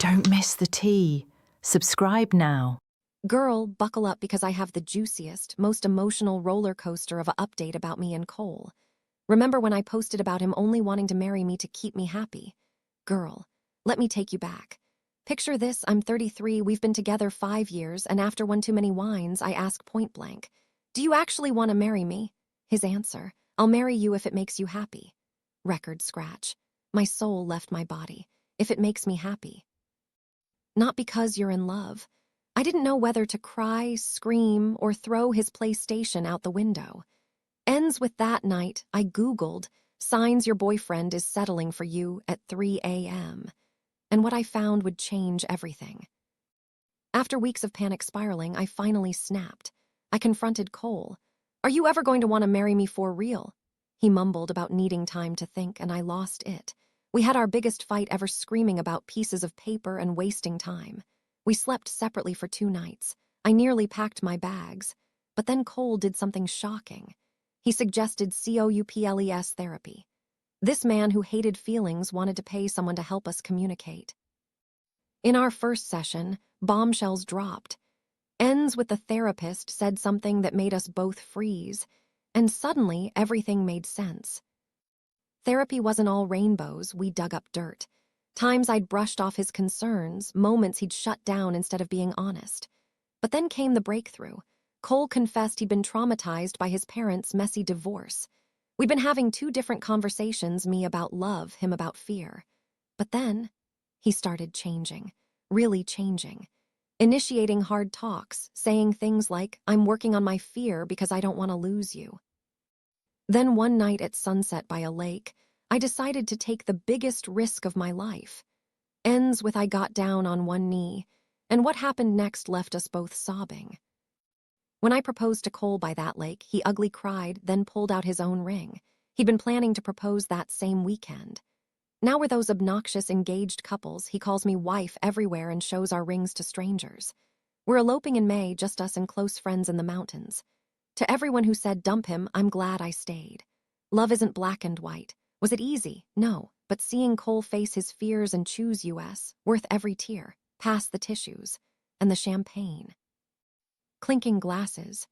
Don't miss the tea. Subscribe now. Girl, buckle up because I have the juiciest, most emotional roller coaster of a update about me and Cole. Remember when I posted about him only wanting to marry me to keep me happy? Girl, let me take you back. Picture this, I'm 33, we've been together 5 years, and after one too many wines, I ask point blank, "Do you actually want to marry me?" His answer, "I'll marry you if it makes you happy." Record scratch. My soul left my body. If it makes me happy. Not because you're in love. I didn't know whether to cry, scream, or throw his PlayStation out the window. Ends with that night, I Googled, "signs your boyfriend is settling for you at 3 a.m." And what I found would change everything. After weeks of panic spiraling, I finally snapped. I confronted Cole. "Are you ever going to want to marry me for real?" He mumbled about needing time to think, and I lost it. We had our biggest fight ever, screaming about pieces of paper and wasting time. We slept separately for 2 nights. I nearly packed my bags. But then Cole did something shocking. He suggested COUPLES therapy. This man who hated feelings wanted to pay someone to help us communicate. In our first session, bombshells dropped. Ends with the therapist said something that made us both freeze, and suddenly everything made sense. Therapy wasn't all rainbows, we dug up dirt. Times I'd brushed off his concerns, moments he'd shut down instead of being honest. But then came the breakthrough. Cole confessed he'd been traumatized by his parents' messy divorce. We'd been having 2 different conversations, me about love, him about fear. But then, he started changing, really changing. Initiating hard talks, saying things like, "I'm working on my fear because I don't want to lose you." Then one night at sunset by a lake, I decided to take the biggest risk of my life. Ends with I got down on one knee, and what happened next left us both sobbing. When I proposed to Cole by that lake, he ugly cried, then pulled out his own ring. He'd been planning to propose that same weekend. Now we're those obnoxious engaged couples. He calls me wife everywhere and shows our rings to strangers. We're eloping in May, just us and close friends in the mountains. To everyone who said dump him, I'm glad I stayed. Love isn't black and white. Was it easy? No. But seeing Cole face his fears and choose US, worth every tear, past the tissues, and the champagne. Clinking glasses.